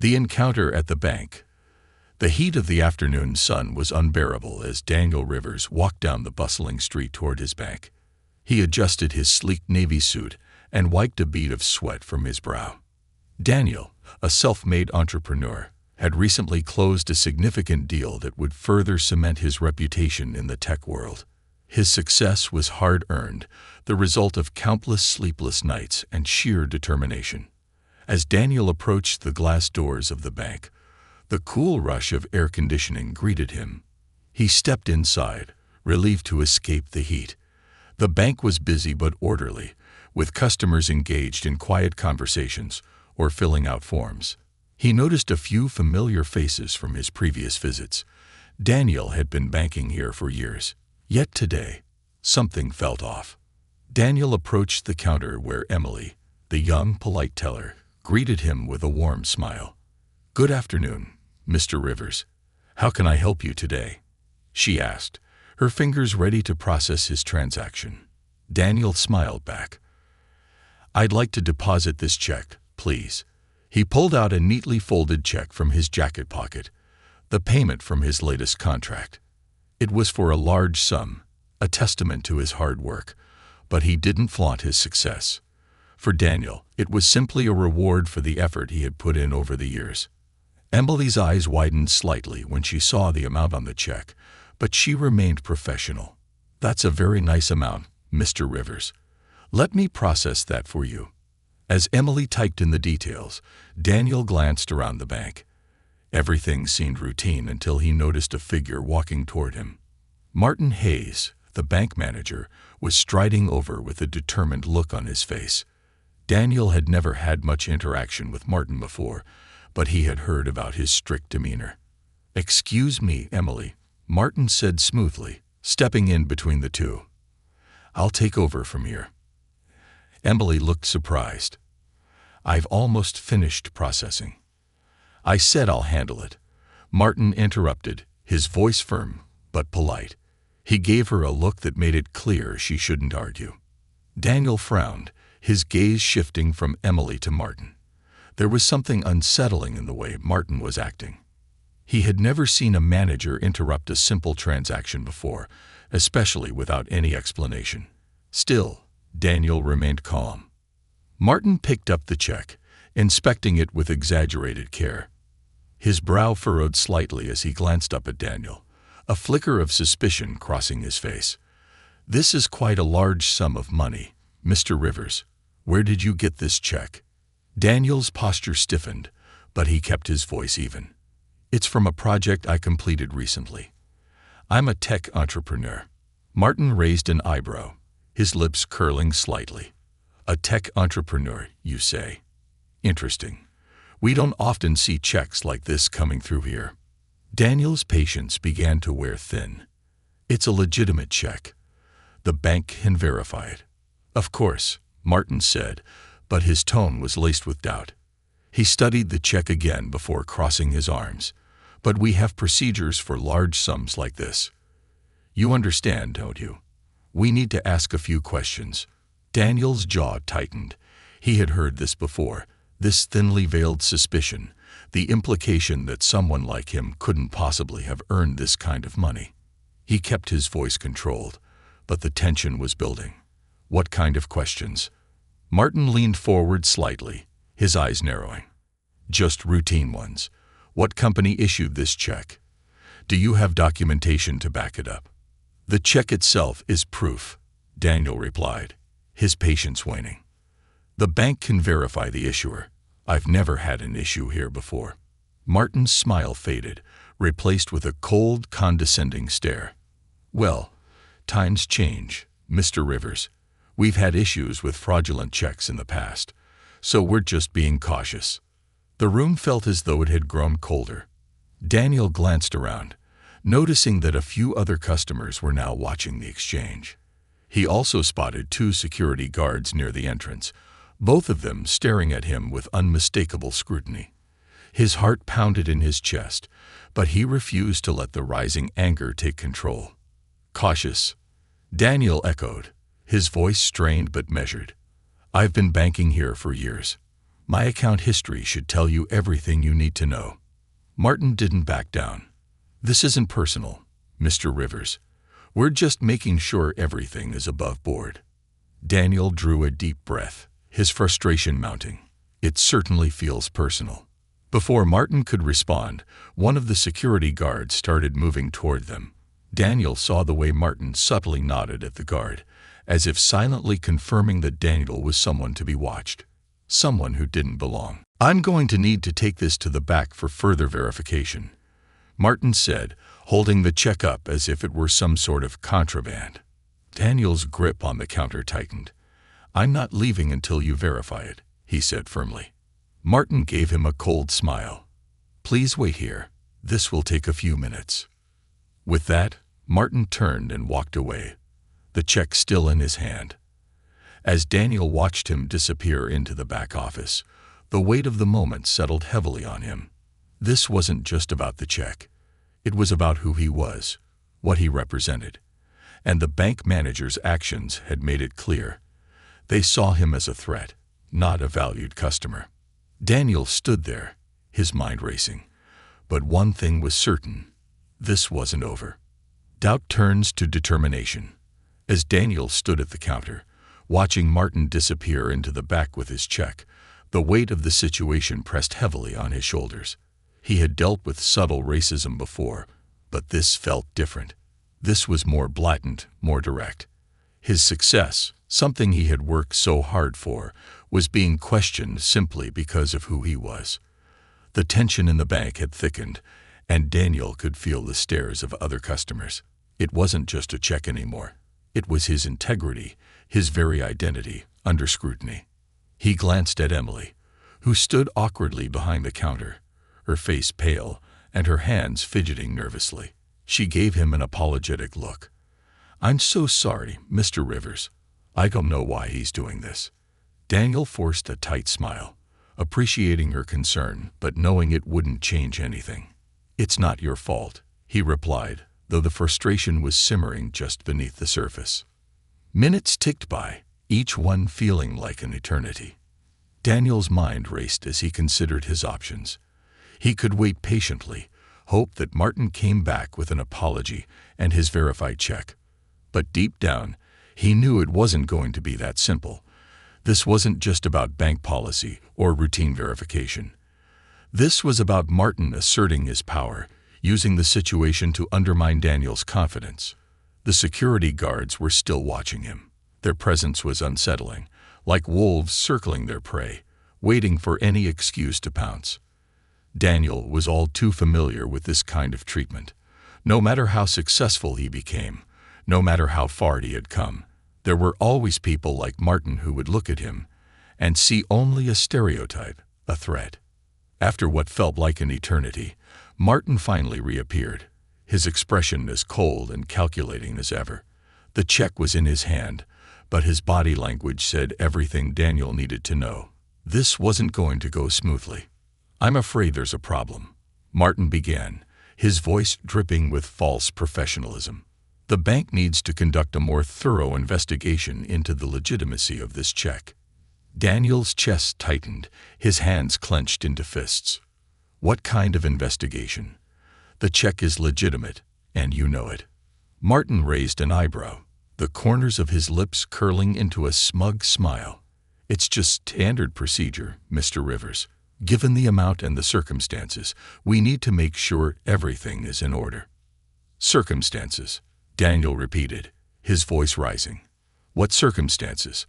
The encounter at the bank. The heat of the afternoon sun was unbearable as Daniel Rivers walked down the bustling street toward his bank. He adjusted his sleek navy suit and wiped a bead of sweat from his brow. Daniel, a self-made entrepreneur, had recently closed a significant deal that would further cement his reputation in the tech world. His success was hard-earned, the result of countless sleepless nights and sheer determination. As Daniel approached the glass doors of the bank, the cool rush of air conditioning greeted him. He stepped inside, relieved to escape the heat. The bank was busy but orderly, with customers engaged in quiet conversations or filling out forms. He noticed a few familiar faces from his previous visits. Daniel had been banking here for years. Yet today, something felt off. Daniel approached the counter where Emily, the young, polite teller, greeted him with a warm smile. "Good afternoon, Mr. Rivers. How can I help you today?" she asked, her fingers ready to process his transaction. Daniel smiled back. "I'd like to deposit this check, please." He pulled out a neatly folded check from his jacket pocket, the payment from his latest contract. It was for a large sum, a testament to his hard work, but he didn't flaunt his success. For Daniel, it was simply a reward for the effort he had put in over the years. Emily's eyes widened slightly when she saw the amount on the check, but she remained professional. "That's a very nice amount, Mr. Rivers. Let me process that for you." As Emily typed in the details, Daniel glanced around the bank. Everything seemed routine until he noticed a figure walking toward him. Martin Hayes, the bank manager, was striding over with a determined look on his face. Daniel had never had much interaction with Martin before, but he had heard about his strict demeanor. "Excuse me, Emily," Martin said smoothly, stepping in between the two. "I'll take over from here." Emily looked surprised. "I've almost finished processing." "I said I'll handle it," Martin interrupted, his voice firm but polite. He gave her a look that made it clear she shouldn't argue. Daniel frowned, his gaze shifting from Emily to Martin. There was something unsettling in the way Martin was acting. He had never seen a manager interrupt a simple transaction before, especially without any explanation. Still, Daniel remained calm. Martin picked up the check, inspecting it with exaggerated care. His brow furrowed slightly as he glanced up at Daniel, a flicker of suspicion crossing his face. "This is quite a large sum of money, Mr. Rivers. Where did you get this check?" Daniel's posture stiffened, but he kept his voice even. "It's from a project I completed recently. I'm a tech entrepreneur." Martin raised an eyebrow, his lips curling slightly. "A tech entrepreneur, you say? Interesting. We don't often see checks like this coming through here." Daniel's patience began to wear thin. "It's a legitimate check. The bank can verify it." "Of course," Martin said, but his tone was laced with doubt. He studied the check again before crossing his arms. "But we have procedures for large sums like this. You understand, don't you? We need to ask a few questions." Daniel's jaw tightened. He had heard this before, this thinly veiled suspicion, the implication that someone like him couldn't possibly have earned this kind of money. He kept his voice controlled, but the tension was building. "What kind of questions?" Martin leaned forward slightly, his eyes narrowing. "Just routine ones. What company issued this check? Do you have documentation to back it up?" "The check itself is proof," Daniel replied, his patience waning. "The bank can verify the issuer. I've never had an issue here before." Martin's smile faded, replaced with a cold, condescending stare. "Well, times change, Mr. Rivers. We've had issues with fraudulent checks in the past, so we're just being cautious." The room felt as though it had grown colder. Daniel glanced around, noticing that a few other customers were now watching the exchange. He also spotted 2 security guards near the entrance, both of them staring at him with unmistakable scrutiny. His heart pounded in his chest, but he refused to let the rising anger take control. "Cautious," Daniel echoed, his voice strained but measured. "I've been banking here for years. My account history should tell you everything you need to know. Martin didn't back down. This isn't personal, Mr. Rivers. We're just making sure everything is above board. Daniel drew a deep breath, his frustration mounting. It certainly feels personal. Before Martin could respond, one of the security guards started moving toward them. Daniel saw the way Martin subtly nodded at the guard, as if silently confirming that Daniel was someone to be watched, someone who didn't belong. I'm going to need to take this to the back for further verification, Martin said, holding the check up as if it were some sort of contraband. Daniel's grip on the counter tightened. I'm not leaving until you verify it, he said firmly. Martin gave him a cold smile. Please wait here. This will take a few minutes. With that, Martin turned and walked away, the check still in his hand. As Daniel watched him disappear into the back office, the weight of the moment settled heavily on him. This wasn't just about the check. It was about who he was, what he represented. And the bank manager's actions had made it clear. They saw him as a threat, not a valued customer. Daniel stood there, his mind racing. But one thing was certain. This wasn't over. Doubt turns to determination. As Daniel stood at the counter, watching Martin disappear into the back with his check, the weight of the situation pressed heavily on his shoulders. He had dealt with subtle racism before, but this felt different. This was more blatant, more direct. His success, something he had worked so hard for, was being questioned simply because of who he was. The tension in the bank had thickened, and Daniel could feel the stares of other customers. It wasn't just a check anymore. It was his integrity, his very identity, under scrutiny. He glanced at Emily, who stood awkwardly behind the counter, her face pale and her hands fidgeting nervously. She gave him an apologetic look. I'm so sorry, Mr. Rivers. I don't know why he's doing this. Daniel forced a tight smile, appreciating her concern, but knowing it wouldn't change anything. It's not your fault, he replied, though the frustration was simmering just beneath the surface. Minutes ticked by, each one feeling like an eternity. Daniel's mind raced as he considered his options. He could wait patiently, hope that Martin came back with an apology and his verified check. But deep down, he knew it wasn't going to be that simple. This wasn't just about bank policy or routine verification. This was about Martin asserting his power, using the situation to undermine Daniel's confidence. The security guards were still watching him. Their presence was unsettling, like wolves circling their prey, waiting for any excuse to pounce. Daniel was all too familiar with this kind of treatment. No matter how successful he became, no matter how far he had come, there were always people like Martin who would look at him and see only a stereotype, a threat. After what felt like an eternity, Martin finally reappeared, his expression as cold and calculating as ever. The check was in his hand, but his body language said everything Daniel needed to know. This wasn't going to go smoothly. I'm afraid there's a problem, Martin began, his voice dripping with false professionalism. The bank needs to conduct a more thorough investigation into the legitimacy of this check. Daniel's chest tightened, his hands clenched into fists. What kind of investigation? The check is legitimate, and you know it. Martin raised an eyebrow, the corners of his lips curling into a smug smile. It's just standard procedure, Mr. Rivers. Given the amount and the circumstances, we need to make sure everything is in order. Circumstances, Daniel repeated, his voice rising. What circumstances?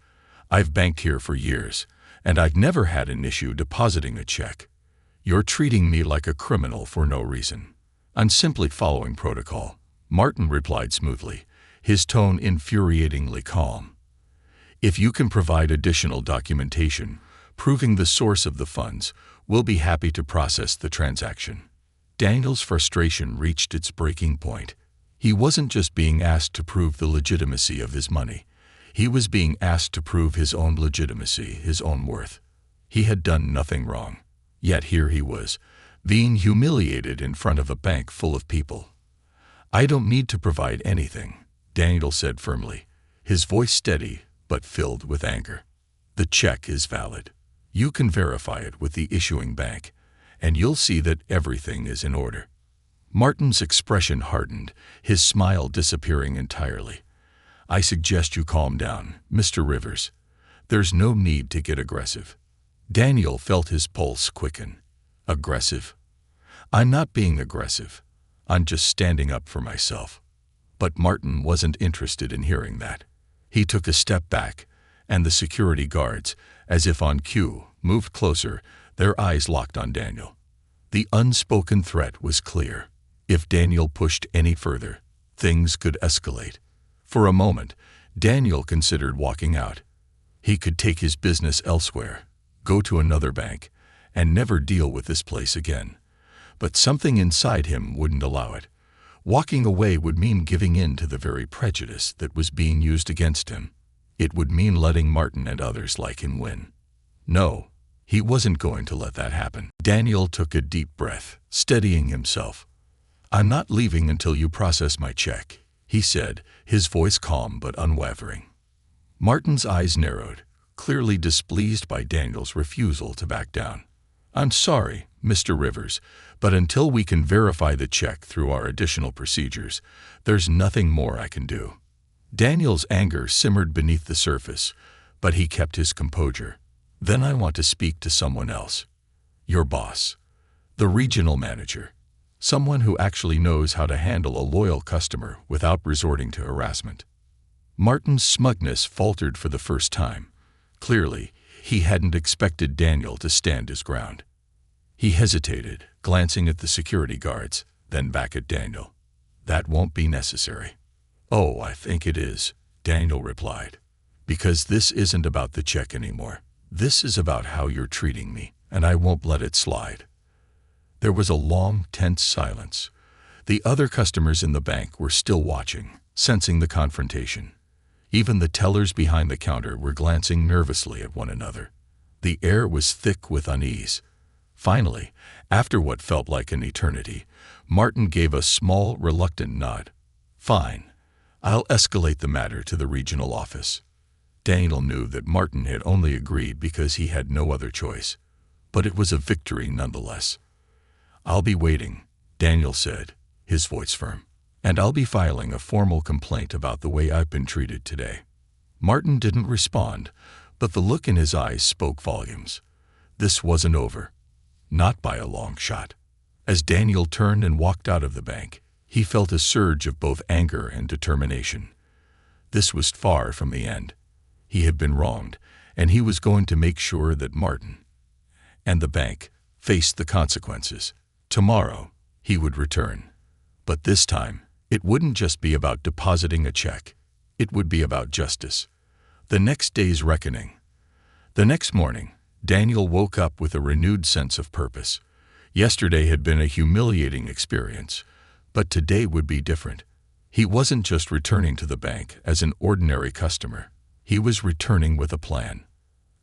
I've banked here for years, and I've never had an issue depositing a check. You're treating me like a criminal for no reason. I'm simply following protocol, Martin replied smoothly, his tone infuriatingly calm. If you can provide additional documentation, proving the source of the funds, we'll be happy to process the transaction. Daniel's frustration reached its breaking point. He wasn't just being asked to prove the legitimacy of his money. He was being asked to prove his own legitimacy, his own worth. He had done nothing wrong. Yet here he was, being humiliated in front of a bank full of people. I don't need to provide anything, Daniel said firmly, his voice steady but filled with anger. The check is valid. You can verify it with the issuing bank, and you'll see that everything is in order." Martin's expression hardened, his smile disappearing entirely. "I suggest you calm down, Mr. Rivers. There's no need to get aggressive." Daniel felt his pulse quicken. "Aggressive? I'm not being aggressive. I'm just standing up for myself." But Martin wasn't interested in hearing that. He took a step back, and the security guards, as if on cue, moved closer, their eyes locked on Daniel. The unspoken threat was clear. If Daniel pushed any further, things could escalate. For a moment, Daniel considered walking out. He could take his business elsewhere, go to another bank, and never deal with this place again. But something inside him wouldn't allow it. Walking away would mean giving in to the very prejudice that was being used against him. It would mean letting Martin and others like him win. No, he wasn't going to let that happen. Daniel took a deep breath, steadying himself. "I'm not leaving until you process my check," he said, his voice calm but unwavering. Martin's eyes narrowed, clearly displeased by Daniel's refusal to back down. "I'm sorry, Mr. Rivers, but until we can verify the check through our additional procedures, there's nothing more I can do." Daniel's anger simmered beneath the surface, but he kept his composure. "Then I want to speak to someone else. Your boss. The regional manager. Someone who actually knows how to handle a loyal customer without resorting to harassment." Martin's smugness faltered for the first time. Clearly, he hadn't expected Daniel to stand his ground. He hesitated, glancing at the security guards, then back at Daniel. "That won't be necessary." "Oh, I think it is," Daniel replied. "Because this isn't about the check anymore. This is about how you're treating me, and I won't let it slide." There was a long, tense silence. The other customers in the bank were still watching, sensing the confrontation. Even the tellers behind the counter were glancing nervously at one another. The air was thick with unease. Finally, after what felt like an eternity, Martin gave a small, reluctant nod. "Fine. I'll escalate the matter to the regional office." Daniel knew that Martin had only agreed because he had no other choice, but it was a victory nonetheless. "I'll be waiting," Daniel said, his voice firm. "And I'll be filing a formal complaint about the way I've been treated today." Martin didn't respond, but the look in his eyes spoke volumes. This wasn't over. Not by a long shot. As Daniel turned and walked out of the bank, he felt a surge of both anger and determination. This was far from the end. He had been wronged, and he was going to make sure that Martin and the bank faced the consequences. Tomorrow, he would return. But this time, it wouldn't just be about depositing a check. It would be about justice. The next day's reckoning. The next morning, Daniel woke up with a renewed sense of purpose. Yesterday had been a humiliating experience, but today would be different. He wasn't just returning to the bank as an ordinary customer. He was returning with a plan.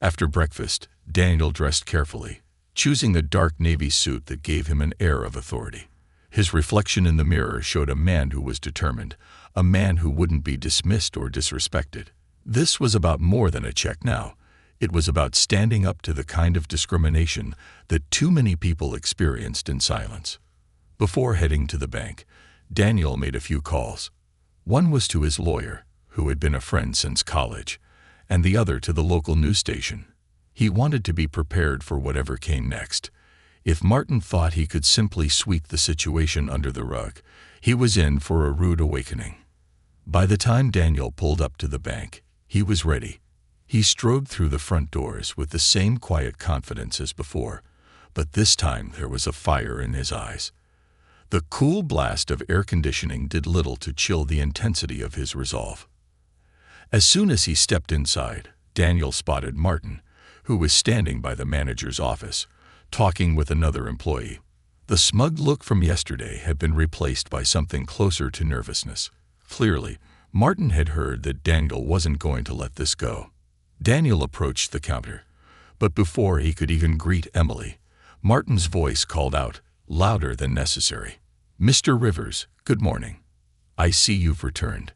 After breakfast, Daniel dressed carefully, choosing a dark navy suit that gave him an air of authority. His reflection in the mirror showed a man who was determined, a man who wouldn't be dismissed or disrespected. This was about more than a check now. It was about standing up to the kind of discrimination that too many people experienced in silence. Before heading to the bank, Daniel made a few calls. One was to his lawyer, who had been a friend since college, and the other to the local news station. He wanted to be prepared for whatever came next. If Martin thought he could simply sweep the situation under the rug, he was in for a rude awakening. By the time Daniel pulled up to the bank, he was ready. He strode through the front doors with the same quiet confidence as before, but this time there was a fire in his eyes. The cool blast of air conditioning did little to chill the intensity of his resolve. As soon as he stepped inside, Daniel spotted Martin, who was standing by the manager's office, talking with another employee. The smug look from yesterday had been replaced by something closer to nervousness. Clearly, Martin had heard that Daniel wasn't going to let this go. Daniel approached the counter, but before he could even greet Emily, Martin's voice called out, louder than necessary. "Mr. Rivers, good morning. I see you've returned."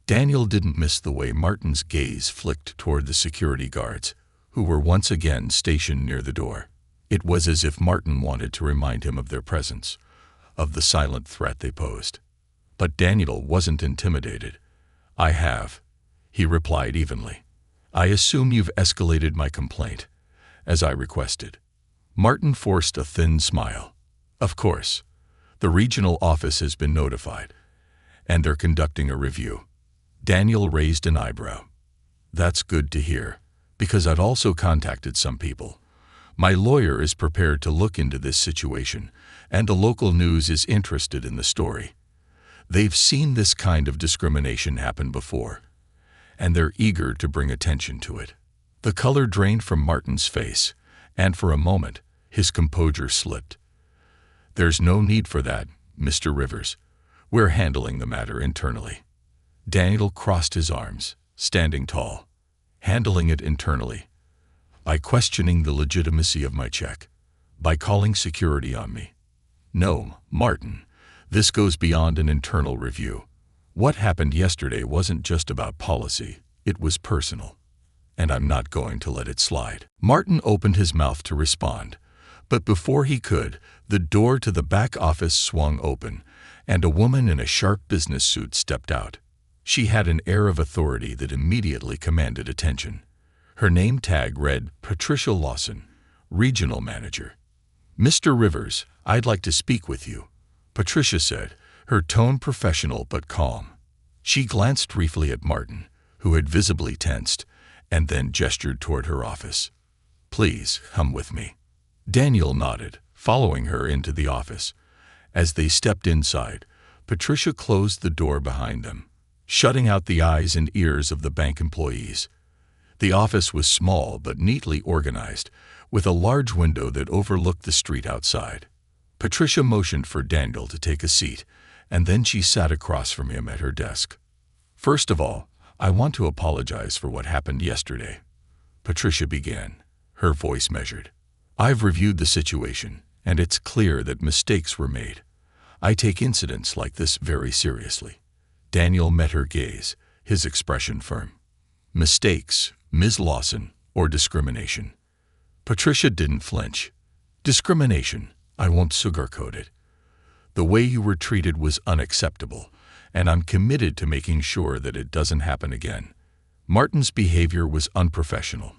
Daniel didn't miss the way Martin's gaze flicked toward the security guards, who were once again stationed near the door. It was as if Martin wanted to remind him of their presence, of the silent threat they posed. But Daniel wasn't intimidated. "I have," he replied evenly. "I assume you've escalated my complaint, as I requested." Martin forced a thin smile. "Of course. The regional office has been notified, and they're conducting a review." Daniel raised an eyebrow. "That's good to hear, because I'd also contacted some people. My lawyer is prepared to look into this situation, and the local news is interested in the story. They've seen this kind of discrimination happen before, and they're eager to bring attention to it." The color drained from Martin's face, and for a moment, his composure slipped. "There's no need for that, Mr. Rivers. We're handling the matter internally." Daniel crossed his arms, standing tall. "Handling it internally? By questioning the legitimacy of my check? By calling security on me? No, Martin, this goes beyond an internal review. What happened yesterday wasn't just about policy, it was personal. And I'm not going to let it slide." Martin opened his mouth to respond, but before he could, the door to the back office swung open, and a woman in a sharp business suit stepped out. She had an air of authority that immediately commanded attention. Her name tag read Patricia Lawson, Regional Manager. "Mr. Rivers, I'd like to speak with you," Patricia said, her tone professional but calm. She glanced briefly at Martin, who had visibly tensed, and then gestured toward her office. "Please, come with me." Daniel nodded, following her into the office. As they stepped inside, Patricia closed the door behind them, shutting out the eyes and ears of the bank employees. The office was small but neatly organized, with a large window that overlooked the street outside. Patricia motioned for Daniel to take a seat, and then she sat across from him at her desk. "First of all, I want to apologize for what happened yesterday," Patricia began, her voice measured. "I've reviewed the situation, and it's clear that mistakes were made. I take incidents like this very seriously." Daniel met her gaze, his expression firm. "Mistakes, Ms. Lawson, or discrimination?" Patricia didn't flinch. "Discrimination. I won't sugarcoat it. The way you were treated was unacceptable, and I'm committed to making sure that it doesn't happen again. Martin's behavior was unprofessional,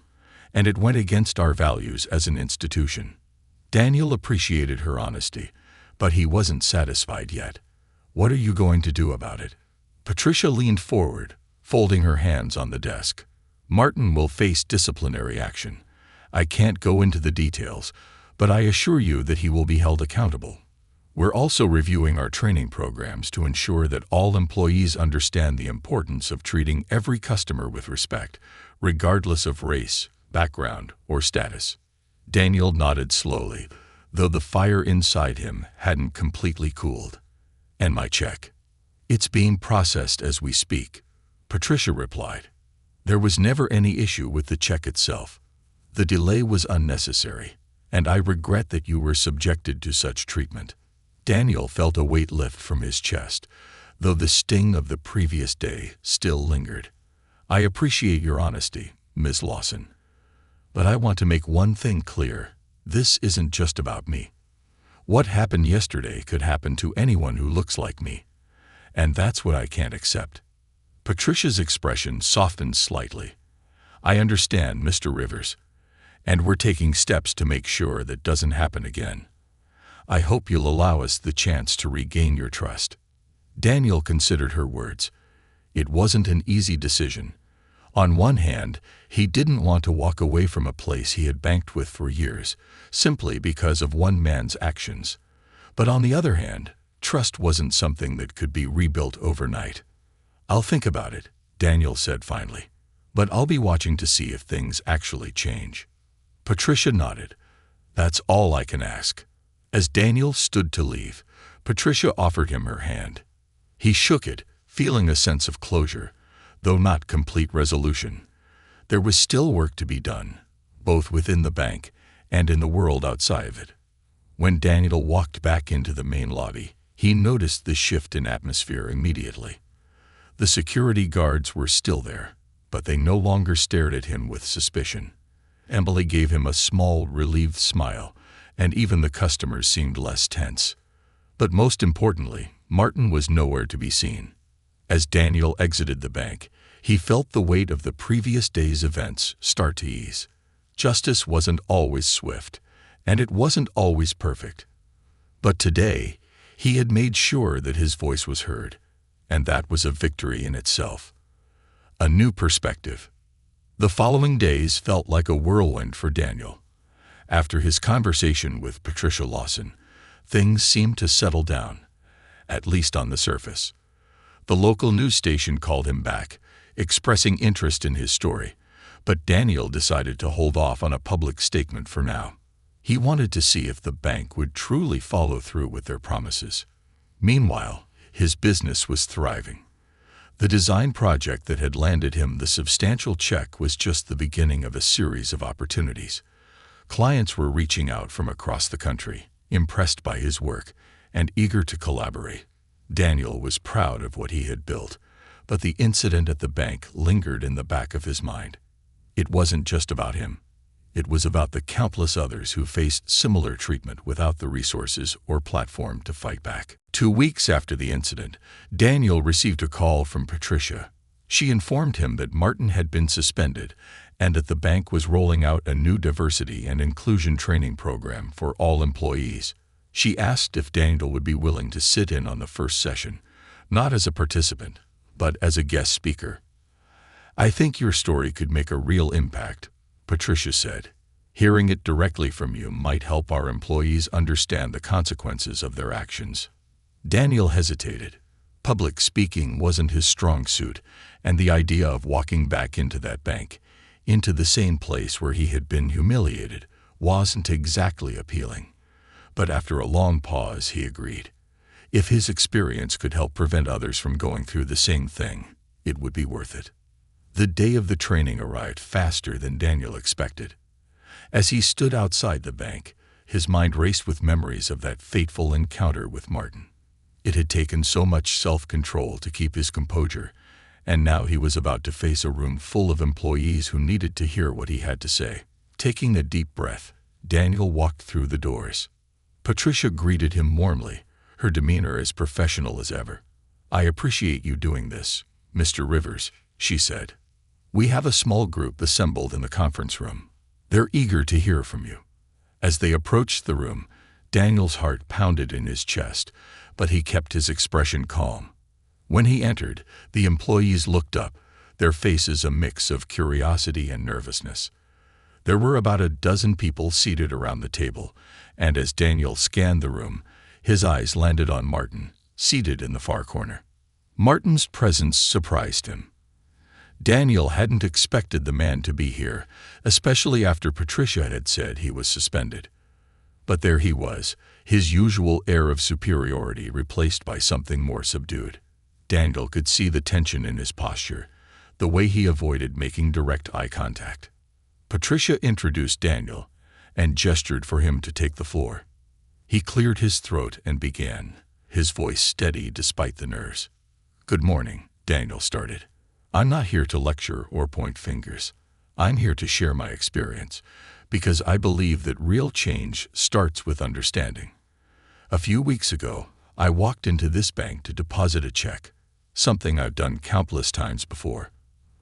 and it went against our values as an institution." Daniel appreciated her honesty, but he wasn't satisfied yet. "What are you going to do about it?" Patricia leaned forward, folding her hands on the desk. "Martin will face disciplinary action. I can't go into the details, but I assure you that he will be held accountable. We're also reviewing our training programs to ensure that all employees understand the importance of treating every customer with respect, regardless of race, background, or status." Daniel nodded slowly, though the fire inside him hadn't completely cooled. "And my check? It's being processed as we speak," Patricia replied. "There was never any issue with the check itself. The delay was unnecessary, and I regret that you were subjected to such treatment." Daniel felt a weight lift from his chest, though the sting of the previous day still lingered. "I appreciate your honesty, Ms. Lawson. But I want to make one thing clear. This isn't just about me. What happened yesterday could happen to anyone who looks like me, and that's what I can't accept." Patricia's expression softened slightly. "I understand, Mr. Rivers, and we're taking steps to make sure that doesn't happen again. I hope you'll allow us the chance to regain your trust." Daniel considered her words. It wasn't an easy decision. On one hand, he didn't want to walk away from a place he had banked with for years, simply because of one man's actions. But on the other hand, trust wasn't something that could be rebuilt overnight. "I'll think about it," Daniel said finally, "but I'll be watching to see if things actually change." Patricia nodded. "That's all I can ask." As Daniel stood to leave, Patricia offered him her hand. He shook it, feeling a sense of closure, though not complete resolution. There was still work to be done, both within the bank and in the world outside of it. When Daniel walked back into the main lobby, he noticed the shift in atmosphere immediately. The security guards were still there, but they no longer stared at him with suspicion. Emily gave him a small, relieved smile, and even the customers seemed less tense. But most importantly, Martin was nowhere to be seen. As Daniel exited the bank, he felt the weight of the previous day's events start to ease. Justice wasn't always swift, and it wasn't always perfect. But today, he had made sure that his voice was heard, and that was a victory in itself. A new perspective. The following days felt like a whirlwind for Daniel. After his conversation with Patricia Lawson, things seemed to settle down, at least on the surface. The local news station called him back, expressing interest in his story, but Daniel decided to hold off on a public statement for now. He wanted to see if the bank would truly follow through with their promises. Meanwhile, his business was thriving. The design project that had landed him the substantial check was just the beginning of a series of opportunities. Clients were reaching out from across the country, impressed by his work and eager to collaborate. Daniel was proud of what he had built, but the incident at the bank lingered in the back of his mind. It wasn't just about him. It was about the countless others who faced similar treatment without the resources or platform to fight back. 2 weeks after the incident, Daniel received a call from Patricia. She informed him that Martin had been suspended and that the bank was rolling out a new diversity and inclusion training program for all employees. She asked if Daniel would be willing to sit in on the first session, not as a participant, but as a guest speaker. "I think your story could make a real impact," Patricia said. "Hearing it directly from you might help our employees understand the consequences of their actions." Daniel hesitated. Public speaking wasn't his strong suit, and the idea of walking back into that bank, into the same place where he had been humiliated, wasn't exactly appealing. But after a long pause, he agreed. If his experience could help prevent others from going through the same thing, it would be worth it. The day of the training arrived faster than Daniel expected. As he stood outside the bank, his mind raced with memories of that fateful encounter with Martin. It had taken so much self-control to keep his composure, and now he was about to face a room full of employees who needed to hear what he had to say. Taking a deep breath, Daniel walked through the doors. Patricia greeted him warmly, her demeanor as professional as ever. "I appreciate you doing this, Mr. Rivers," she said. "We have a small group assembled in the conference room. They're eager to hear from you." As they approached the room, Daniel's heart pounded in his chest, but he kept his expression calm. When he entered, the employees looked up, their faces a mix of curiosity and nervousness. There were about a dozen people seated around the table, and as Daniel scanned the room, his eyes landed on Martin, seated in the far corner. Martin's presence surprised him. Daniel hadn't expected the man to be here, especially after Patricia had said he was suspended. But there he was, his usual air of superiority replaced by something more subdued. Daniel could see the tension in his posture, the way he avoided making direct eye contact. Patricia introduced Daniel and gestured for him to take the floor. He cleared his throat and began, his voice steady despite the nerves. "Good morning," Daniel started. "I'm not here to lecture or point fingers. I'm here to share my experience, because I believe that real change starts with understanding. A few weeks ago, I walked into this bank to deposit a check, something I've done countless times before.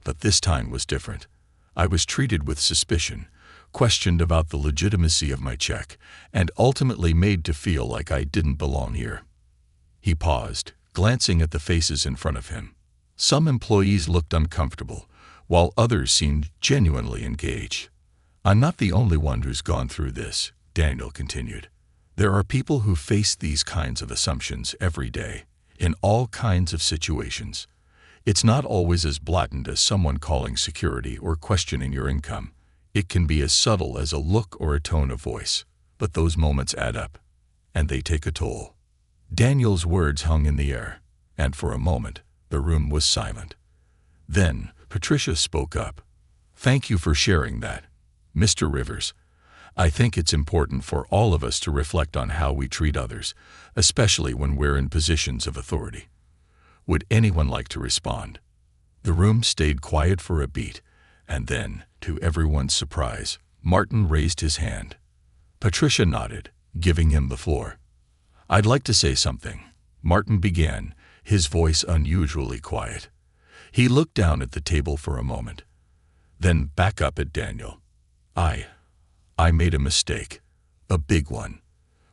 But this time was different. I was treated with suspicion, questioned about the legitimacy of my check, and ultimately made to feel like I didn't belong here." He paused, glancing at the faces in front of him. Some employees looked uncomfortable, while others seemed genuinely engaged. "I'm not the only one who's gone through this," Daniel continued. "There are people who face these kinds of assumptions every day, in all kinds of situations. It's not always as blatant as someone calling security or questioning your income. It can be as subtle as a look or a tone of voice, but those moments add up, and they take a toll." Daniel's words hung in the air, and for a moment, the room was silent. Then, Patricia spoke up. "Thank you for sharing that, Mr. Rivers. I think it's important for all of us to reflect on how we treat others, especially when we're in positions of authority. Would anyone like to respond?" The room stayed quiet for a beat, and then, to everyone's surprise, Martin raised his hand. Patricia nodded, giving him the floor. "I'd like to say something," Martin began, his voice unusually quiet. He looked down at the table for a moment, then back up at Daniel. I made a mistake. A big one.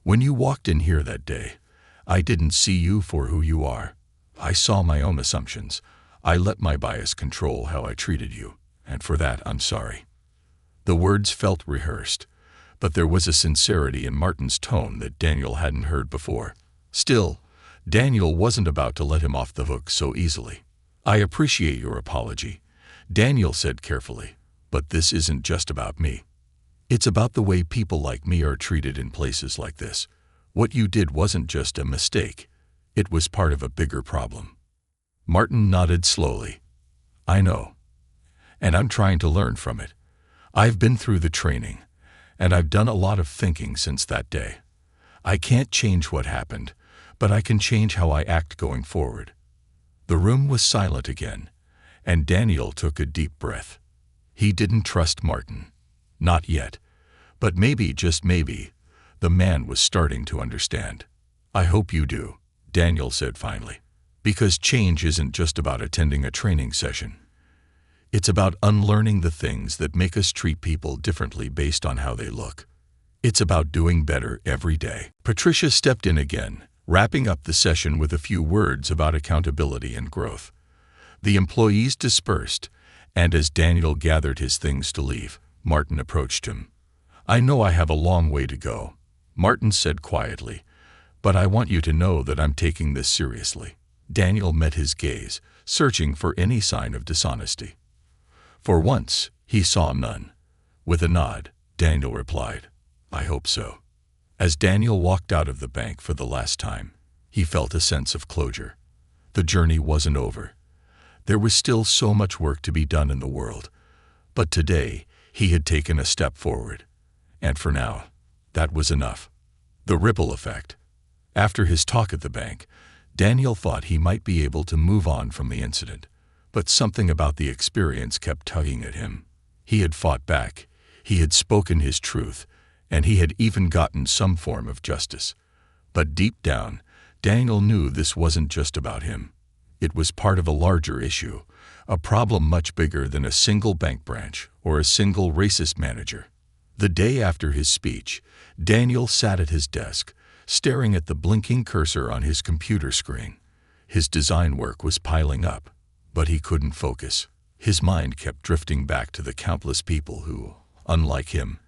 When you walked in here that day, I didn't see you for who you are. I saw my own assumptions. I let my bias control how I treated you, and for that I'm sorry." The words felt rehearsed, but there was a sincerity in Martin's tone that Daniel hadn't heard before. Still, Daniel wasn't about to let him off the hook so easily. "I appreciate your apology," Daniel said carefully, "but this isn't just about me. It's about the way people like me are treated in places like this. What you did wasn't just a mistake. It was part of a bigger problem." Martin nodded slowly. "I know. And I'm trying to learn from it. I've been through the training, and I've done a lot of thinking since that day. I can't change what happened, but I can change how I act going forward." The room was silent again, and Daniel took a deep breath. He didn't trust Martin. Not yet. But maybe, just maybe, the man was starting to understand. "I hope you do," Daniel said finally. "Because change isn't just about attending a training session. It's about unlearning the things that make us treat people differently based on how they look. It's about doing better every day." Patricia stepped in again, wrapping up the session with a few words about accountability and growth. The employees dispersed, and as Daniel gathered his things to leave, Martin approached him. "I know I have a long way to go," Martin said quietly, "but I want you to know that I'm taking this seriously." Daniel met his gaze, searching for any sign of dishonesty. For once, he saw none. With a nod, Daniel replied, "I hope so." As Daniel walked out of the bank for the last time, he felt a sense of closure. The journey wasn't over. There was still so much work to be done in the world, but today he had taken a step forward. And for now, that was enough. The ripple effect. After his talk at the bank, Daniel thought he might be able to move on from the incident, but something about the experience kept tugging at him. He had fought back, he had spoken his truth, and he had even gotten some form of justice. But deep down, Daniel knew this wasn't just about him. It was part of a larger issue, a problem much bigger than a single bank branch or a single racist manager. The day after his speech, Daniel sat at his desk, staring at the blinking cursor on his computer screen. His design work was piling up, but he couldn't focus. His mind kept drifting back to the countless people who, unlike him,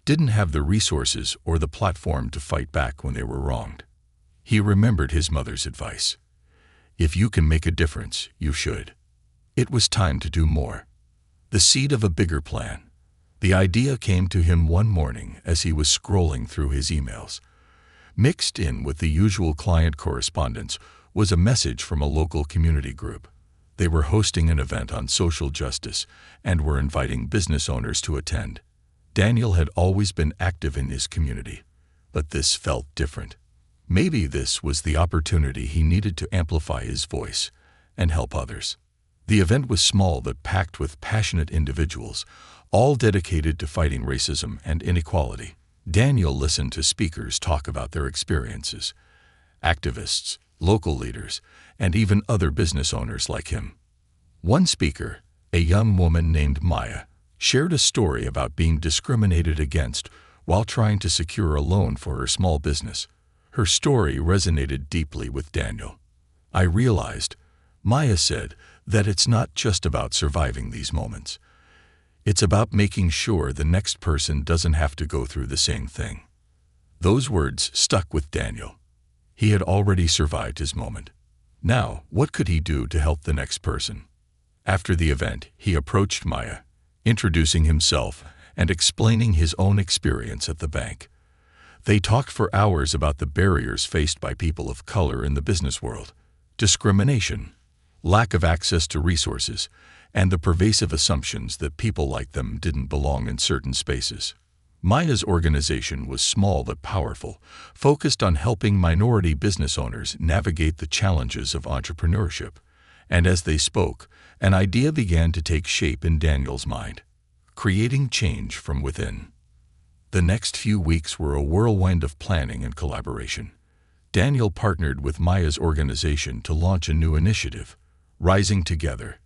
didn't have the resources or the platform to fight back when they were wronged. He remembered his mother's advice. If you can make a difference, you should. It was time to do more. The seed of a bigger plan. The idea came to him one morning as he was scrolling through his emails. Mixed in with the usual client correspondence was a message from a local community group. They were hosting an event on social justice and were inviting business owners to attend. Daniel had always been active in his community, but this felt different. Maybe this was the opportunity he needed to amplify his voice and help others. The event was small but packed with passionate individuals, all dedicated to fighting racism and inequality. Daniel listened to speakers talk about their experiences. Activists, local leaders, and even other business owners like him. One speaker, a young woman named Maya, shared a story about being discriminated against while trying to secure a loan for her small business. Her story resonated deeply with Daniel. "I realized," Maya said, "that it's not just about surviving these moments. It's about making sure the next person doesn't have to go through the same thing." Those words stuck with Daniel. He had already survived his moment. Now, what could he do to help the next person? After the event, he approached Maya, introducing himself and explaining his own experience at the bank. They talked for hours about the barriers faced by people of color in the business world, discrimination, lack of access to resources, and the pervasive assumptions that people like them didn't belong in certain spaces. Maya's organization was small but powerful, focused on helping minority business owners navigate the challenges of entrepreneurship. And as they spoke, an idea began to take shape in Daniel's mind. creating change from within. The next few weeks were a whirlwind of planning and collaboration. Daniel partnered with Maya's organization to launch a new initiative, Rising Together,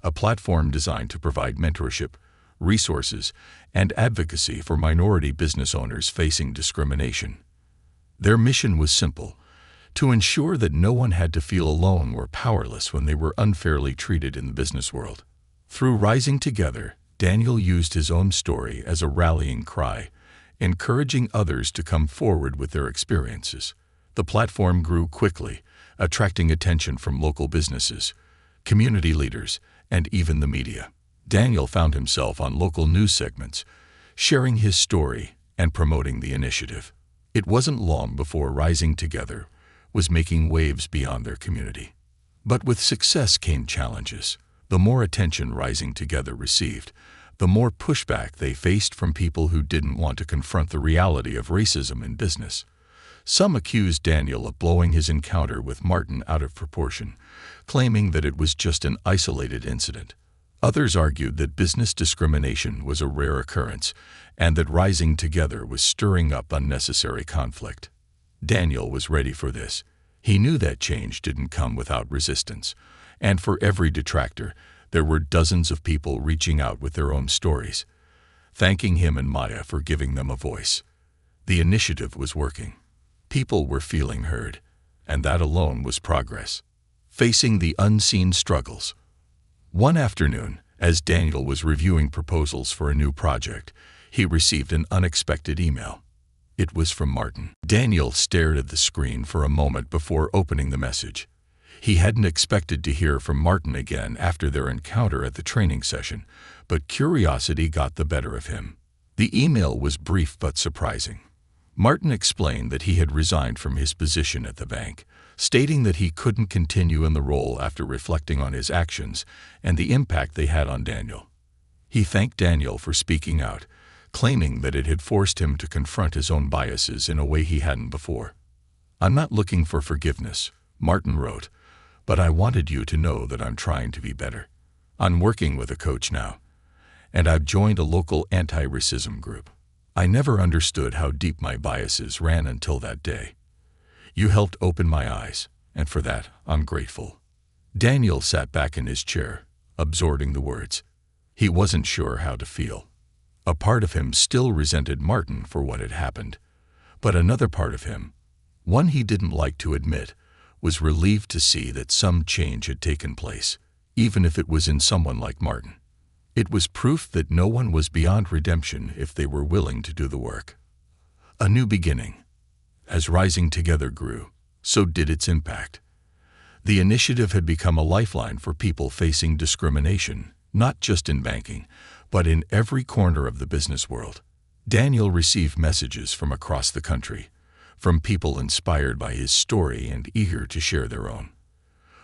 a platform designed to provide mentorship, resources, and advocacy for minority business owners facing discrimination. Their mission was simple: to ensure that no one had to feel alone or powerless when they were unfairly treated in the business world. Through Rising Together, Daniel used his own story as a rallying cry, encouraging others to come forward with their experiences. The platform grew quickly, attracting attention from local businesses, community leaders, and even the media. Daniel found himself on local news segments, sharing his story and promoting the initiative. It wasn't long before Rising Together was making waves beyond their community. But with success came challenges. The more attention Rising Together received, the more pushback they faced from people who didn't want to confront the reality of racism in business. Some accused Daniel of blowing his encounter with Martin out of proportion, claiming that it was just an isolated incident. Others argued that business discrimination was a rare occurrence and that Rising Together was stirring up unnecessary conflict. Daniel was ready for this. He knew that change didn't come without resistance, and for every detractor, there were dozens of people reaching out with their own stories, thanking him and Maya for giving them a voice. The initiative was working. People were feeling heard, and that alone was progress. Facing the unseen struggles. One afternoon, as Daniel was reviewing proposals for a new project, he received an unexpected email. It was from Martin. Daniel stared at the screen for a moment before opening the message. He hadn't expected to hear from Martin again after their encounter at the training session, but curiosity got the better of him. The email was brief but surprising. Martin explained that he had resigned from his position at the bank, stating that he couldn't continue in the role after reflecting on his actions and the impact they had on Daniel. He thanked Daniel for speaking out, claiming that it had forced him to confront his own biases in a way he hadn't before. "I'm not looking for forgiveness," Martin wrote, "but I wanted you to know that I'm trying to be better. I'm working with a coach now, and I've joined a local anti-racism group. I never understood how deep my biases ran until that day. You helped open my eyes, and for that, I'm grateful." Daniel sat back in his chair, absorbing the words. He wasn't sure how to feel. A part of him still resented Martin for what had happened, but another part of him, one he didn't like to admit, was relieved to see that some change had taken place, even if it was in someone like Martin. It was proof that no one was beyond redemption if they were willing to do the work. A new beginning. As Rising Together grew, so did its impact. The initiative had become a lifeline for people facing discrimination, not just in banking, but in every corner of the business world. Daniel received messages from across the country, from people inspired by his story and eager to share their own.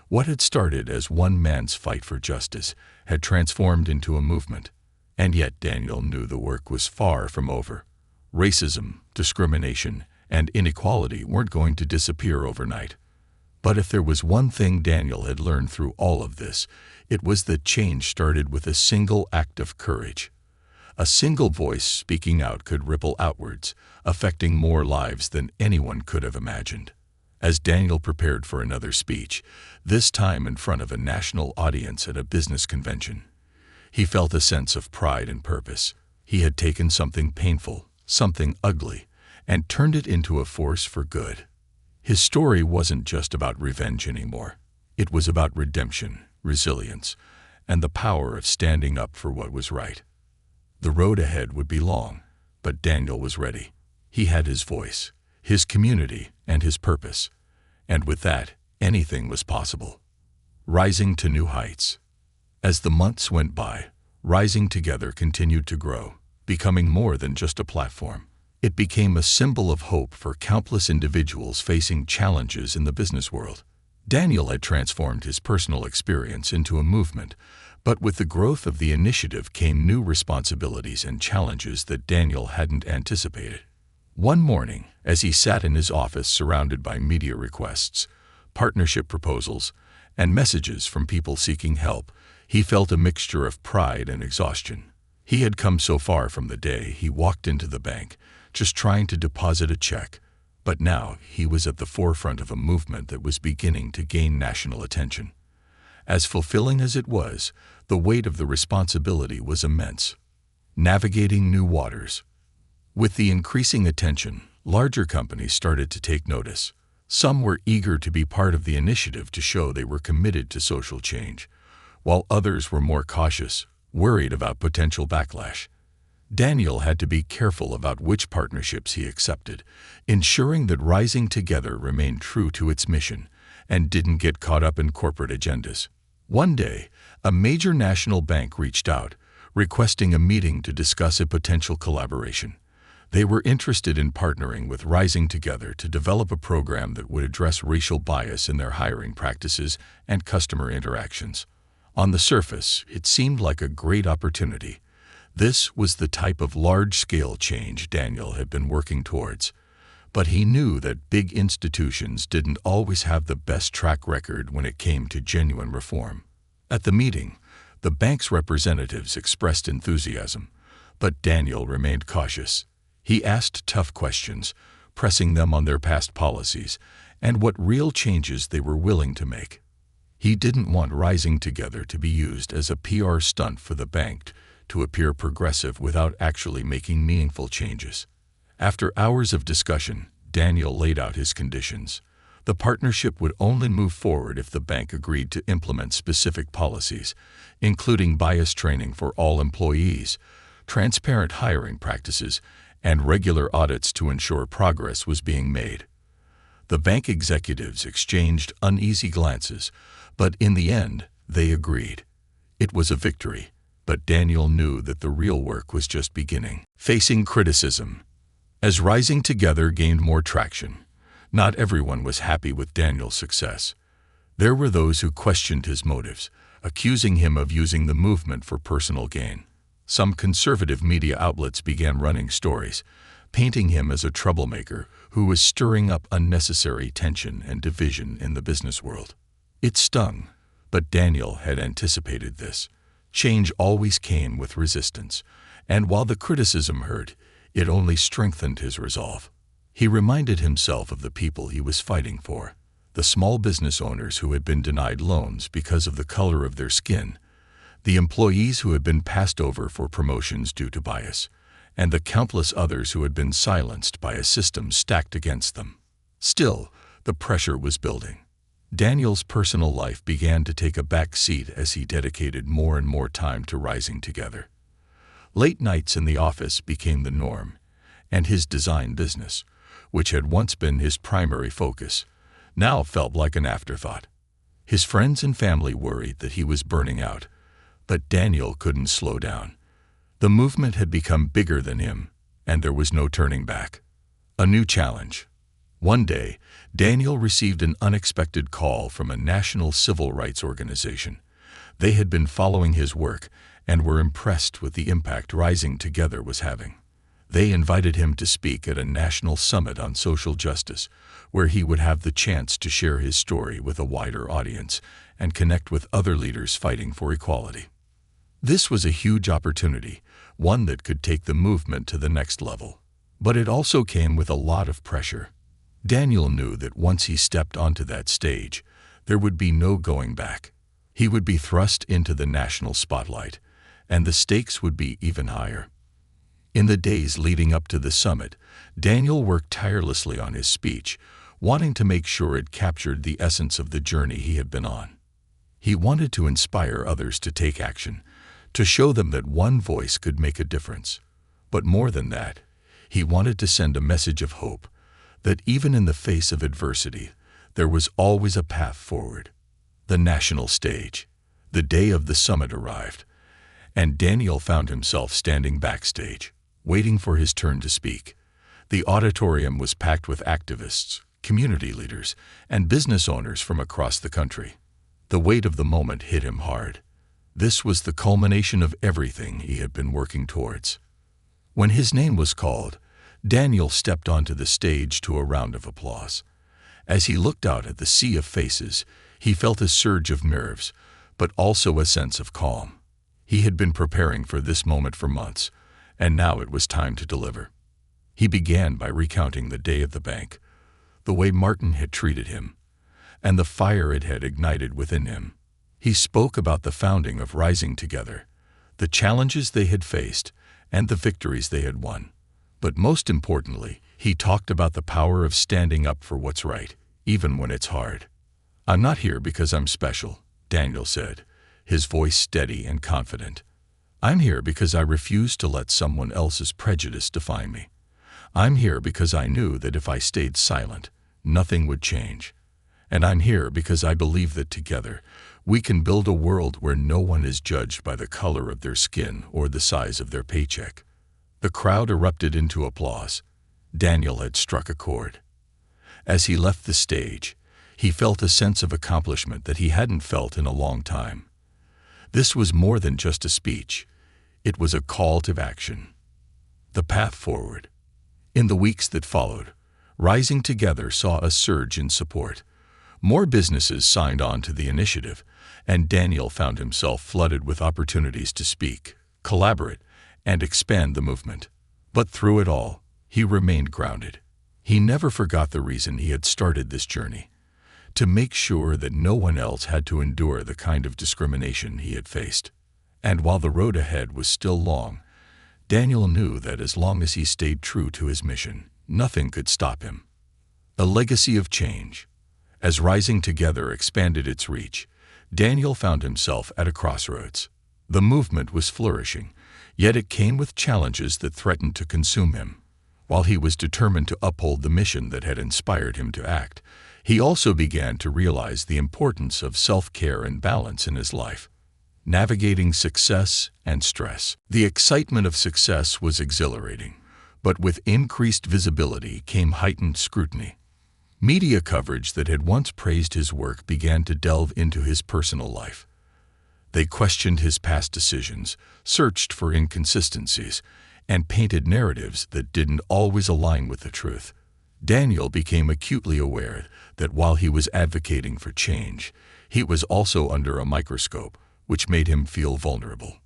What had started as one man's fight for justice had transformed into a movement, and yet Daniel knew the work was far from over. Racism, discrimination, and inequality weren't going to disappear overnight. But if there was one thing Daniel had learned through all of this, it was that change started with a single act of courage. A single voice speaking out could ripple outwards, affecting more lives than anyone could have imagined. As Daniel prepared for another speech, this time in front of a national audience at a business convention, he felt a sense of pride and purpose. He had taken something painful, something ugly, and turned it into a force for good. His story wasn't just about revenge anymore. It was about redemption, resilience, and the power of standing up for what was right. The road ahead would be long, but Daniel was ready. He had his voice, his community, and his purpose. And with that, anything was possible. Rising to new heights. As the months went by, Rising Together continued to grow, becoming more than just a platform. It became a symbol of hope for countless individuals facing challenges in the business world. Daniel had transformed his personal experience into a movement, but with the growth of the initiative came new responsibilities and challenges that Daniel hadn't anticipated. One morning, as he sat in his office surrounded by media requests, partnership proposals, and messages from people seeking help, he felt a mixture of pride and exhaustion. He had come so far from the day he walked into the bank, just trying to deposit a check, but now he was at the forefront of a movement that was beginning to gain national attention. As fulfilling as it was, the weight of the responsibility was immense. Navigating new waters. With the increasing attention, larger companies started to take notice. Some were eager to be part of the initiative to show they were committed to social change, while others were more cautious, worried about potential backlash. Daniel had to be careful about which partnerships he accepted, ensuring that Rising Together remained true to its mission and didn't get caught up in corporate agendas. One day, a major national bank reached out, requesting a meeting to discuss a potential collaboration. They were interested in partnering with Rising Together to develop a program that would address racial bias in their hiring practices and customer interactions. On the surface, it seemed like a great opportunity. This was the type of large-scale change Daniel had been working towards. But he knew that big institutions didn't always have the best track record when it came to genuine reform. At the meeting, the bank's representatives expressed enthusiasm, but Daniel remained cautious. He asked tough questions, pressing them on their past policies and what real changes they were willing to make. He didn't want Rising Together to be used as a PR stunt for the bank to appear progressive without actually making meaningful changes. After hours of discussion, Daniel laid out his conditions. The partnership would only move forward if the bank agreed to implement specific policies, including bias training for all employees, transparent hiring practices, and regular audits to ensure progress was being made. The bank executives exchanged uneasy glances, but in the end, they agreed. It was a victory, but Daniel knew that the real work was just beginning. Facing criticism. As Rising Together gained more traction, not everyone was happy with Daniel's success. There were those who questioned his motives, accusing him of using the movement for personal gain. Some conservative media outlets began running stories, painting him as a troublemaker who was stirring up unnecessary tension and division in the business world. It stung, but Daniel had anticipated this. Change always came with resistance, and while the criticism hurt, it only strengthened his resolve. He reminded himself of the people he was fighting for, the small business owners who had been denied loans because of the color of their skin, the employees who had been passed over for promotions due to bias, and the countless others who had been silenced by a system stacked against them. Still, the pressure was building. Daniel's personal life began to take a back seat as he dedicated more and more time to Rising Together. Late nights in the office became the norm, and his design business, which had once been his primary focus, now felt like an afterthought. His friends and family worried that he was burning out, but Daniel couldn't slow down. The movement had become bigger than him, and there was no turning back. A new challenge. One day, Daniel received an unexpected call from a national civil rights organization. They had been following his work and were impressed with the impact Rising Together was having. They invited him to speak at a national summit on social justice, where he would have the chance to share his story with a wider audience and connect with other leaders fighting for equality. This was a huge opportunity, one that could take the movement to the next level. But it also came with a lot of pressure. Daniel knew that once he stepped onto that stage, there would be no going back. He would be thrust into the national spotlight, and the stakes would be even higher. In the days leading up to the summit, Daniel worked tirelessly on his speech, wanting to make sure it captured the essence of the journey he had been on. He wanted to inspire others to take action, to show them that one voice could make a difference. But more than that, he wanted to send a message of hope, that even in the face of adversity, there was always a path forward. The national stage. The day of the summit arrived, and Daniel found himself standing backstage, waiting for his turn to speak. The auditorium was packed with activists, community leaders, and business owners from across the country. The weight of the moment hit him hard. This was the culmination of everything he had been working towards. When his name was called, Daniel stepped onto the stage to a round of applause. As he looked out at the sea of faces, he felt a surge of nerves, but also a sense of calm. He had been preparing for this moment for months, and now it was time to deliver. He began by recounting the day of the bank, the way Martin had treated him, and the fire it had ignited within him. He spoke about the founding of Rising Together, the challenges they had faced, and the victories they had won. But most importantly, he talked about the power of standing up for what's right, even when it's hard. "I'm not here because I'm special," Daniel said, his voice steady and confident. "I'm here because I refuse to let someone else's prejudice define me. I'm here because I knew that if I stayed silent, nothing would change. And I'm here because I believe that together, we can build a world where no one is judged by the color of their skin or the size of their paycheck." The crowd erupted into applause. Daniel had struck a chord. As he left the stage, he felt a sense of accomplishment that he hadn't felt in a long time. This was more than just a speech. It was a call to action. The path forward. In the weeks that followed, Rising Together saw a surge in support. More businesses signed on to the initiative, and Daniel found himself flooded with opportunities to speak, collaborate, and expand the movement. But through it all, he remained grounded. He never forgot the reason he had started this journey: to make sure that no one else had to endure the kind of discrimination he had faced. And while the road ahead was still long, Daniel knew that as long as he stayed true to his mission, nothing could stop him. A legacy of change. As Rising Together expanded its reach, Daniel found himself at a crossroads. The movement was flourishing, yet it came with challenges that threatened to consume him. While he was determined to uphold the mission that had inspired him to act, he also began to realize the importance of self-care and balance in his life. Navigating success and stress. The excitement of success was exhilarating, but with increased visibility came heightened scrutiny. Media coverage that had once praised his work began to delve into his personal life. They questioned his past decisions, searched for inconsistencies, and painted narratives that didn't always align with the truth. Daniel became acutely aware that while he was advocating for change, he was also under a microscope, which made him feel vulnerable.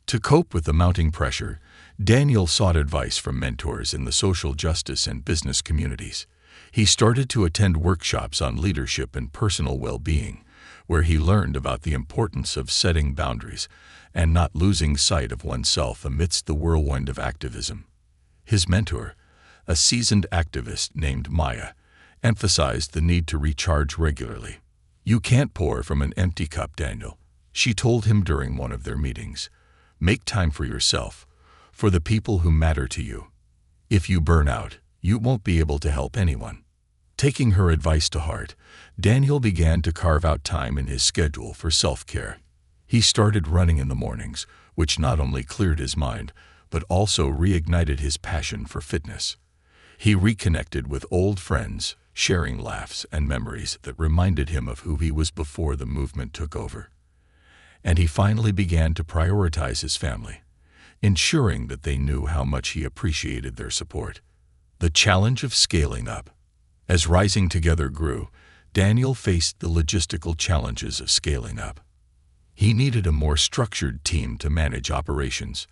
To cope with the mounting pressure, Daniel sought advice from mentors in the social justice and business communities. He started to attend workshops on leadership and personal well-being, where he learned about the importance of setting boundaries and not losing sight of oneself amidst the whirlwind of activism. His mentor, a seasoned activist named Maya, emphasized the need to recharge regularly. "You can't pour from an empty cup, Daniel," she told him during one of their meetings. "Make time for yourself, for the people who matter to you. If you burn out, you won't be able to help anyone." Taking her advice to heart, Daniel began to carve out time in his schedule for self-care. He started running in the mornings, which not only cleared his mind, but also reignited his passion for fitness. He reconnected with old friends, sharing laughs and memories that reminded him of who he was before the movement took over. And he finally began to prioritize his family, ensuring that they knew how much he appreciated their support. The challenge of scaling up. As Rising Together grew, Daniel faced the logistical challenges of scaling up. He needed a more structured team to manage operations,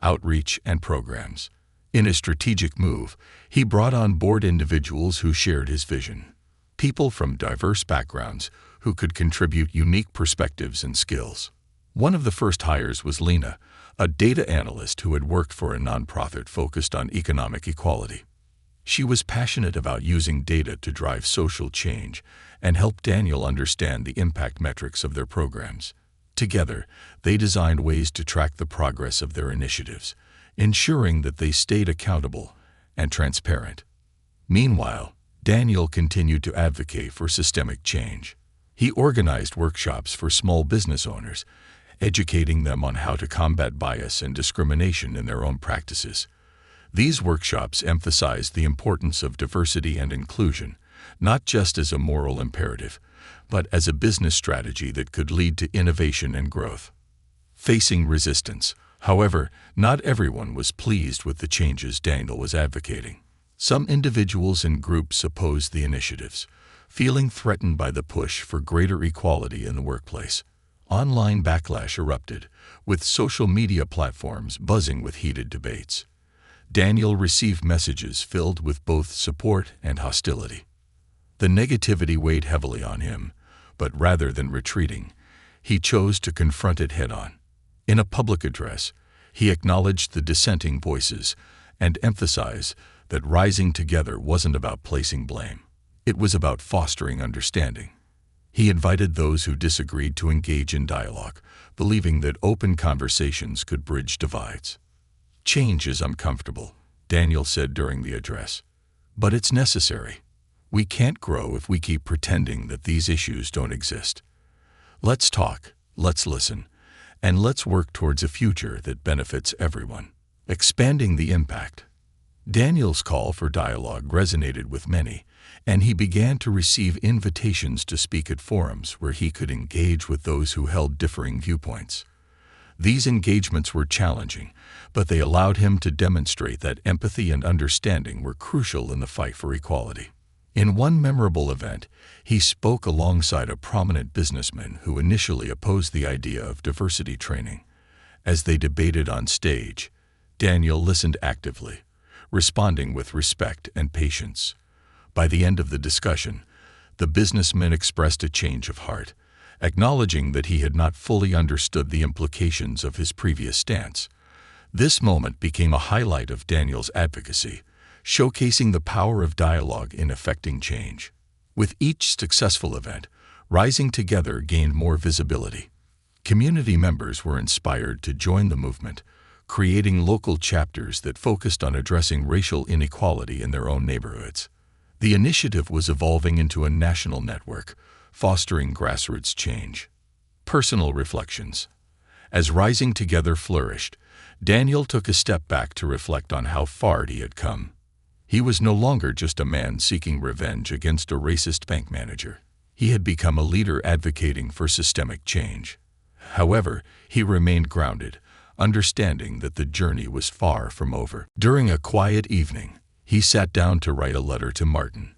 outreach, and programs. In a strategic move, he brought on board individuals who shared his vision, people from diverse backgrounds who could contribute unique perspectives and skills. One of the first hires was Lena, a data analyst who had worked for a nonprofit focused on economic equality. She was passionate about using data to drive social change and help Daniel understand the impact metrics of their programs. Together, they designed ways to track the progress of their initiatives, ensuring that they stayed accountable and transparent. Meanwhile, Daniel continued to advocate for systemic change. He organized workshops for small business owners, educating them on how to combat bias and discrimination in their own practices. These workshops emphasized the importance of diversity and inclusion, not just as a moral imperative, but as a business strategy that could lead to innovation and growth. Facing resistance. However, not everyone was pleased with the changes Daniel was advocating. Some individuals and groups opposed the initiatives, feeling threatened by the push for greater equality in the workplace. Online backlash erupted, with social media platforms buzzing with heated debates. Daniel received messages filled with both support and hostility. The negativity weighed heavily on him, but rather than retreating, he chose to confront it head-on. In a public address, he acknowledged the dissenting voices and emphasized that rising together wasn't about placing blame. It was about fostering understanding. He invited those who disagreed to engage in dialogue, believing that open conversations could bridge divides. "Change is uncomfortable," Daniel said during the address, "but it's necessary. We can't grow if we keep pretending that these issues don't exist. Let's talk, let's listen, and let's work towards a future that benefits everyone." Expanding the impact. Daniel's call for dialogue resonated with many, and he began to receive invitations to speak at forums where he could engage with those who held differing viewpoints. These engagements were challenging, but they allowed him to demonstrate that empathy and understanding were crucial in the fight for equality. In one memorable event, he spoke alongside a prominent businessman who initially opposed the idea of diversity training. As they debated on stage, Daniel listened actively, responding with respect and patience. By the end of the discussion, the businessman expressed a change of heart, acknowledging that he had not fully understood the implications of his previous stance. This moment became a highlight of Daniel's advocacy, showcasing the power of dialogue in effecting change. With each successful event, Rising Together gained more visibility. Community members were inspired to join the movement, creating local chapters that focused on addressing racial inequality in their own neighborhoods. The initiative was evolving into a national network, fostering grassroots change. Personal reflections. As Rising Together flourished, Daniel took a step back to reflect on how far he had come. He was no longer just a man seeking revenge against a racist bank manager. He had become a leader advocating for systemic change. However, he remained grounded, understanding that the journey was far from over. During a quiet evening, he sat down to write a letter to Martin,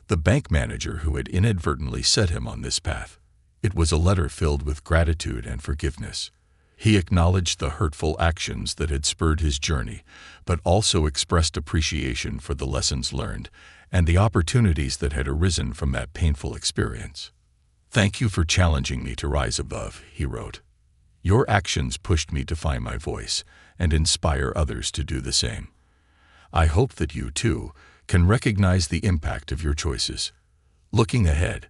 the bank manager who had inadvertently set him on this path. It was a letter filled with gratitude and forgiveness. He acknowledged the hurtful actions that had spurred his journey, but also expressed appreciation for the lessons learned and the opportunities that had arisen from that painful experience. "Thank you for challenging me to rise above," he wrote. "Your actions pushed me to find my voice and inspire others to do the same. I hope that you, too, can recognize the impact of your choices." Looking ahead,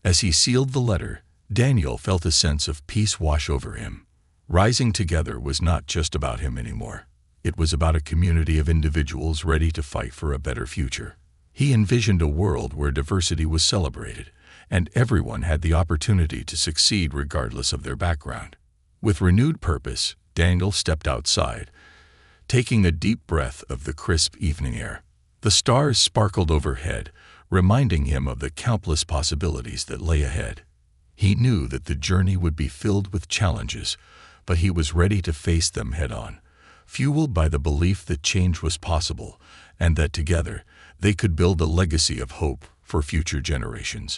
as he sealed the letter, Daniel felt a sense of peace wash over him. Rising Together was not just about him anymore. It was about a community of individuals ready to fight for a better future. He envisioned a world where diversity was celebrated, and everyone had the opportunity to succeed regardless of their background. With renewed purpose, Daniel stepped outside, taking a deep breath of the crisp evening air. The stars sparkled overhead, reminding him of the countless possibilities that lay ahead. He knew that the journey would be filled with challenges, but he was ready to face them head-on, fueled by the belief that change was possible and that together they could build a legacy of hope for future generations.